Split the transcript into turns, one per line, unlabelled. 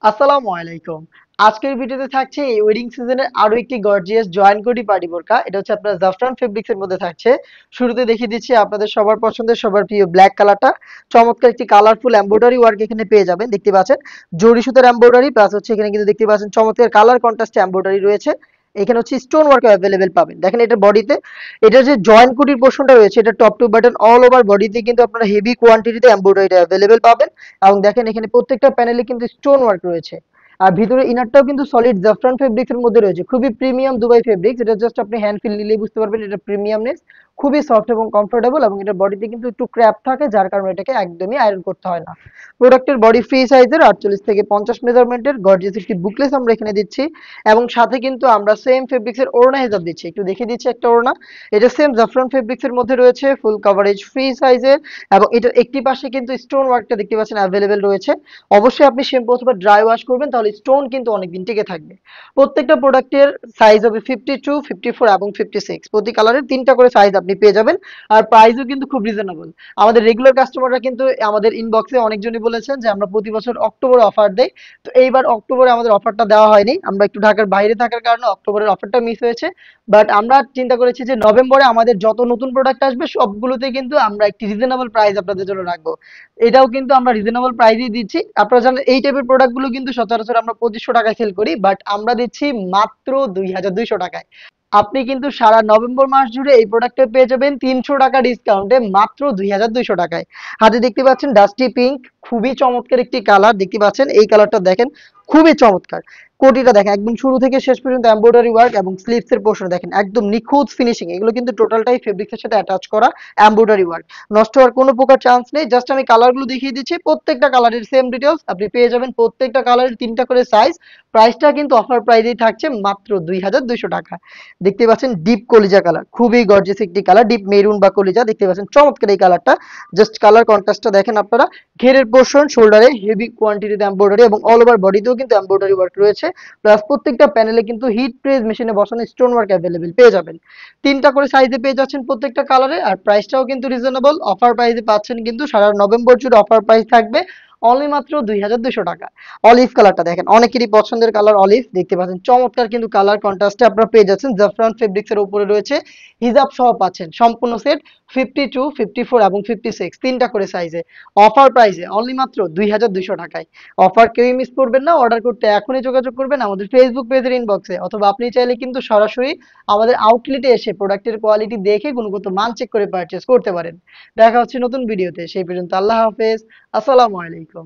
আসসালামু আলাইকুম। আজকের ভিডিওতে থাকছে এই ওয়েডিং সিজনের আরো একটি গর্জিয়াস জয়েন্ট কোটি পার্টি বোরকা। এটা হচ্ছে আপনার জাফরান ফেব্রিক্স এর মধ্যে থাকছে। শুরুতে দেখিয়ে দিচ্ছি আপনাদের সবার পছন্দের সবার প্রিয় ব্ল্যাক কালারটা। চমৎকার একটি কালারফুল এমব্রয়ডারি ওয়ার্ক এখানে পেয়ে যাবেন। দেখতে পাচ্ছেন জরি সুতার এমব্রয়ডারি প্লাস হচ্ছে এখানে কিন্তু দেখতে পাচ্ছেন চমৎকার কালার কন্ট্রাস্টে এমব্রয়ডারি রয়েছে। এখানে হচ্ছে স্টোন ওয়ার্ক অ্যাভেলেবেল পাবেন। দেখেন এটা বডিতে এটা যে জয়েন্ট কোটির পোরশনটা রয়েছে এটা top to button all over বডিতে কিন্তু আপনারা হেভি কোয়ান্টিটিতে এমব্রয়ডারিটা অ্যাভেলেবেল পাবেন। এবং দেখেন এখানে প্রত্যেকটা প্যানেলে কিন্তু স্টোন ওয়ার্ক রয়েছে। আর ভিতরে ইনারটাও কিন্তু সলিড জাফরান ফেব্রিক্স এর মধ্যে রয়েছে। খুবই প্রিমিয়াম দুবাই ফেব্রিক্স। এটা জাস্ট আপনি হ্যান্ড ফিল নিলেই বুঝতে পারবেন এটা প্রিমিয়ামনেস। খুবই সফট এবং কমফোর্টেবল এবং এটার বডিতে কিন্তু একটু ক্র্যাপ থাকে যার কারণে এটাকে একদমই আয়রন করতে হয় না। প্রোডাক্টের বডি ফ্রি সাইজের 48 থেকে 50 মেজারমেন্টের গর্জিয়াস একটি বুকলেস আমরা এখানে দিচ্ছি এবং সাথে কিন্তু আমরা সেম ফেব্রিক্স এর ওড়না হিসাব দিচ্ছি। একটু দেখে দিচ্ছি একটা ওড়না। এটা সেম জাফরান ফেব্রিক্স এর মধ্যে রয়েছে ফুল কভারেজ ফ্রি সাইজের এবং এটার একটি পাশে কিন্তু স্টোন ওয়ার্কটা দেখতে পাচ্ছেন অ্যাভেলেবেল রয়েছে। অবশ্যই আপনি শ্যাম্পু অথবা ড্রাই ওয়াশ করবেন তাহলে স্টোন কিন্তু অনেকদিন টিকে থাকবে। প্রত্যেকটা প্রোডাক্টের সাইজ হবে 52, 54 এবং 56। প্রতি কালারের 3টা করে সাইজ আপনি পেয়ে যাবেন। আর প্রাইসও কিন্তু খুব রিজনেবল। আমাদের রেগুলার কাস্টমাররা কিন্তু আমাদের ইনবক্সে অনেকজনই বলেছেন যে আমরা প্রতি বছর অক্টোবরে অফার দেই। তো এইবার অক্টোবরে আমাদের অফারটা দেওয়া হয়নি। আমরা একটু ঢাকার বাইরে থাকার কারণে অক্টোবরের অফারটা মিস হয়েছে। বাট আমরা চিন্তা করেছি যে নভেম্বরে আমাদের যত নতুন প্রোডাক্ট আসবে সবগুলোতে কিন্তু আমরা একটি রিজনেবল প্রাইস আপনাদের জন্য রাখবো। এটাও কিন্তু আমরা রিজনেবল প্রাইসই দিচ্ছি। আপনারা জানেন এই টাইপের প্রোডাক্ট গুলো কিন্তু সচরাচর আমরা 2500 টাকায় সেল করি, বাট আমরা দিচ্ছি মাত্র 2200 টাকায়। আপনি কিন্তু সারা নভেম্বর মাস জুড়ে এই প্রোডাক্টটা পেয়ে যাবেন 300 টাকা ডিসকাউন্টে মাত্র 2200 টাকায়। হাতে দেখতে পাচ্ছেন ডাস্টি পিঙ্ক, খুবই চমৎকার একটি কালার। দেখতে পাচ্ছেন এই কালারটা দেখেন, খুবই চমৎকার। কোটিটা দেখেন একদম শুরু থেকে শেষ পর্যন্ত এমব্রয়ডারি ওয়ার্ক এবং স্লিভস এর পোর্শন দেখেন একদম নিখুঁত ফিনিশিং। এগুলো কিন্তু টোটালটাই ফেব্রিক্স এর সাথে অ্যাটাচ করা এমব্রয়ডারি ওয়ার্ক। নষ্ট হওয়ার কোনো প্রকার চান্স নেই। জাস্ট আমি কালারগুলো দেখিয়ে দিচ্ছি। প্রত্যেকটা কালারের সেম ডিটেলস আপনি পেয়ে যাবেন। প্রত্যেকটা কালারের 3টা করে সাইজ। প্রাইসটা কিন্তু অফার প্রাইসেই থাকছে মাত্র 2200 টাকা। দেখতে পাচ্ছেন ডিপ কলিজা কালার, খুবই গর্জিয়াস একটি কালার। ডিপ মেরুন বা কলিজা দেখতে পাচ্ছেন চমৎকার এই কালারটা। জাস্ট কালার কন্ট্রাস্টটা দেখেন আপনারা। ঘেরের পোর্শন শোল্ডারে হেভি কোয়ান্টিটিতে এমব্রয়ডারি এবং অল ওভার বডিতেও কিন্তু এমব্রয়ডারি ওয়ার্ক রয়েছে। প্লাস প্রত্যেকটা প্যানেলে কিন্তু হিট প্রেস মেশিনে বসানো স্টোন ওয়ার্ক অ্যাভেলেবেল পেয়ে যাবেন। 3টা করে সাইজে পেয়ে যাচ্ছেন প্রত্যেকটা কালারে। আর প্রাইসটাও কিন্তু রিজনেবল। অফার প্রাইসে পাচ্ছেন কিন্তু সারা নভেম্বর জুড়ে অফার প্রাইস থাকবে অনলি মাত্র 2200 টাকা। অলিভ কালারটা দেখেন অনেকেরই পছন্দের কালার অলিভ। দেখতে পাচ্ছেন চমৎকার কিন্তু কালার কন্ট্রাস্টে আপনারা পেয়ে যাচ্ছেন। জাফরান ফেব্রিক্স এর উপরে রয়েছে হিজাব সহ পাচ্ছেন সম্পূর্ণ সেট 52, 54 এবং 56 3টা করে সাইজে। অফার প্রাইসে অনলি মাত্র 2200 টাকায়। অফার কেউই মিস করবেন না। অর্ডার করতে এখনই যোগাযোগ করবেন আমাদের ফেসবুক পেজের ইনবক্সে, অথবা আপনি চাইলে কিন্তু সরাসরি আমাদের আউটলেটে এসে প্রোডাক্টের কোয়ালিটি দেখে গুণগত মান চেক করে পারচেজ করতে পারেন। দেখা হচ্ছে নতুন ভিডিওতে। সেই পর্যন্ত আল্লাহ হাফেজ। আসসালামু আলাইকুম।